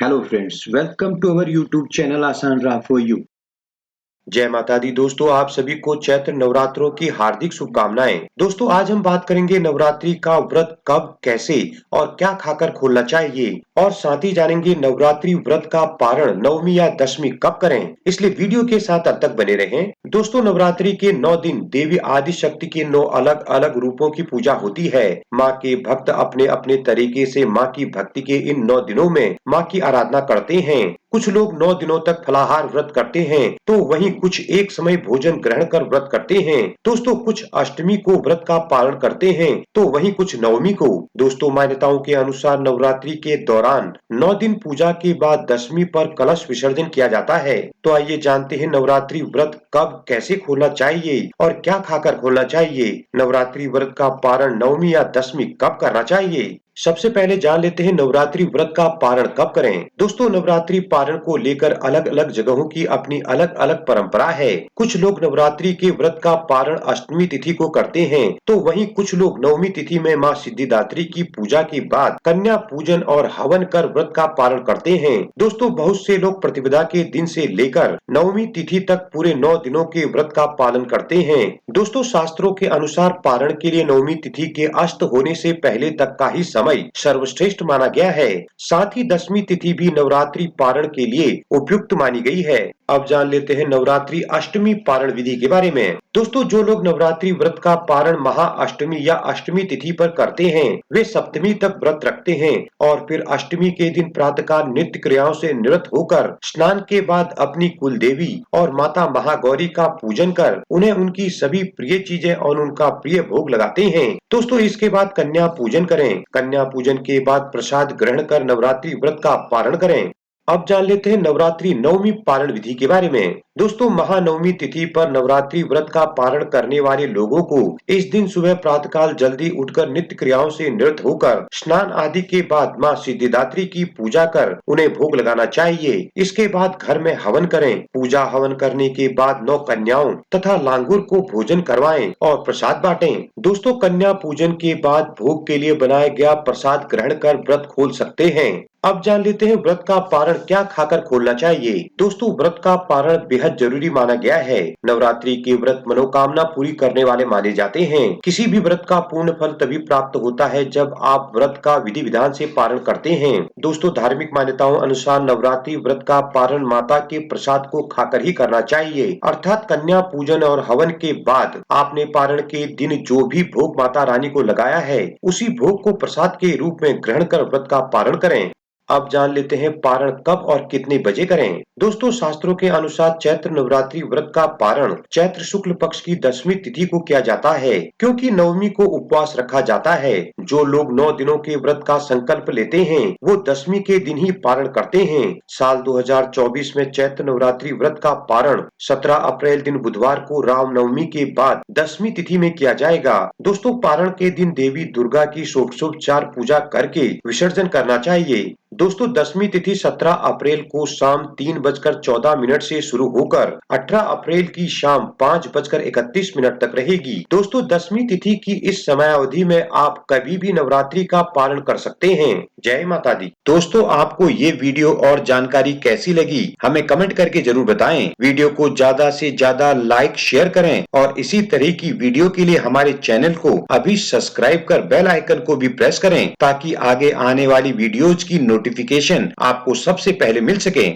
Hello friends, welcome to our YouTube channel Aasan Raah for you. जय माता दी दोस्तों, आप सभी को चैत्र नवरात्रों की हार्दिक शुभकामनाएं। दोस्तों, आज हम बात करेंगे नवरात्रि का व्रत कब, कैसे और क्या खाकर खोलना चाहिए, और साथ ही जानेंगे नवरात्रि व्रत का पारण नवमी या दशमी कब करें। इसलिए वीडियो के साथ अंत तक बने रहें। दोस्तों, नवरात्रि के 9 दिन देवी आदि शक्ति के 9 अलग अलग रूपों की पूजा होती है। माँ के भक्त अपने अपने तरीके से माँ की भक्ति के इन 9 दिनों में माँ की आराधना करते हैं। कुछ लोग 9 दिनों तक फलाहार व्रत करते हैं, तो वहीं कुछ एक समय भोजन ग्रहण कर व्रत करते हैं। दोस्तों, कुछ अष्टमी को व्रत का पालन करते हैं, तो वहीं कुछ नवमी को। दोस्तों, मान्यताओं के अनुसार नवरात्रि के दौरान 9 दिन पूजा के बाद दशमी पर कलश विसर्जन किया जाता है। तो आइए जानते हैं नवरात्रि व्रत कब, कैसे खोलना चाहिए और क्या खाकर खोलना चाहिए। नवरात्रि व्रत का पारण नवमी या दशमी कब करना चाहिए। सबसे पहले जान लेते हैं नवरात्रि व्रत का पारण कब करें। दोस्तों, नवरात्रि पारण को लेकर अलग अलग जगहों की अपनी अलग अलग परंपरा है। कुछ लोग नवरात्रि के व्रत का पारण अष्टमी तिथि को करते हैं, तो वहीं कुछ लोग नवमी तिथि में मां सिद्धिदात्री की पूजा के बाद कन्या पूजन और हवन कर व्रत का पारण करते हैं। दोस्तों, बहुत से लोग प्रतिपदा के दिन से लेकर नवमी तिथि तक पूरे 9 दिनों के व्रत का पालन करते हैं। दोस्तों, शास्त्रों के अनुसार पारण के लिए नवमी तिथि के अस्त होने से पहले तक का ही समय सर्वश्रेष्ठ माना गया है। साथ ही दशमी तिथि भी नवरात्रि पारण के लिए उपयुक्त मानी गई है। अब जान लेते हैं नवरात्रि अष्टमी पारण विधि के बारे में। दोस्तों, जो लोग नवरात्रि व्रत का पारण महाअष्टमी या अष्टमी तिथि पर करते हैं, वे सप्तमी तक व्रत रखते हैं और फिर अष्टमी के दिन प्रातःकाल नित्य क्रियाओं से निवृत्त होकर स्नान के बाद अपनी कुल देवी और माता महागौरी का पूजन कर उन्हें उनकी सभी प्रिय चीजें और उनका प्रिय भोग लगाते हैं। दोस्तों, इसके बाद कन्या पूजन करें। कन्या पूजन के बाद प्रसाद ग्रहण कर नवरात्रि व्रत का पारण करें। अब जान लेते हैं नवरात्रि नवमी पारण विधि के बारे में। दोस्तों, महानवमी तिथि पर नवरात्रि व्रत का पारण करने वाले लोगों को इस दिन सुबह प्रातःकाल जल्दी उठकर नित्य क्रियाओं से निवृत्त होकर स्नान आदि के बाद मां सिद्धिदात्री की पूजा कर उन्हें भोग लगाना चाहिए। इसके बाद घर में हवन करें। पूजा हवन करने के बाद 9 कन्याओं तथा लांगुर को भोजन करवाएं और प्रसाद बांटें। दोस्तों, कन्या पूजन के बाद भोग के लिए बनाया गया प्रसाद ग्रहण कर व्रत खोल सकते हैं। अब जान लेते हैं व्रत का पारण क्या खाकर खोलना चाहिए। दोस्तों, व्रत का पारण बेहद जरूरी माना गया है। नवरात्रि के व्रत मनोकामना पूरी करने वाले माने जाते हैं। किसी भी व्रत का पूर्ण फल तभी प्राप्त होता है जब आप व्रत का विधि विधान से पारण करते हैं। दोस्तों, धार्मिक मान्यताओं अनुसार नवरात्रि व्रत का पारण माता के प्रसाद को खाकर ही करना चाहिए, अर्थात कन्या पूजन और हवन के बाद आपने पारण के दिन जो भी भोग माता रानी को लगाया है, उसी भोग को प्रसाद के रूप में ग्रहण कर व्रत का पारण करें। अब जान लेते हैं पारण कब और कितने बजे करें। दोस्तों, शास्त्रों के अनुसार चैत्र नवरात्रि व्रत का पारण चैत्र शुक्ल पक्ष की दशमी तिथि को किया जाता है, क्योंकि नवमी को उपवास रखा जाता है। जो लोग 9 दिनों के व्रत का संकल्प लेते हैं, वो दशमी के दिन ही पारण करते हैं। साल 2024 में चैत्र नवरात्रि व्रत का पारण 17 अप्रैल दिन बुधवार को रामनवमी के बाद दशमी तिथि में किया जाएगा। दोस्तों, पारण के दिन देवी दुर्गा की षोडशोपचार पूजा करके विसर्जन करना चाहिए। दोस्तों, दशमी तिथि 17 अप्रैल को शाम 3:14 से शुरू होकर 18 अप्रैल की शाम 5:31 तक रहेगी। दोस्तों, दशमी तिथि की इस समयावधि में आप कभी भी नवरात्रि का पालन कर सकते हैं। जय माता दी। दोस्तों, आपको ये वीडियो और जानकारी कैसी लगी, हमें कमेंट करके जरूर बताएं। वीडियो को ज्यादा से ज्यादा लाइक शेयर करें और इसी तरह की वीडियो के लिए हमारे चैनल को अभी सब्सक्राइब कर बेल आइकन को भी प्रेस करें, ताकि आगे आने वाली वीडियोज की नोटिफिकेशन आपको सबसे पहले मिल सके।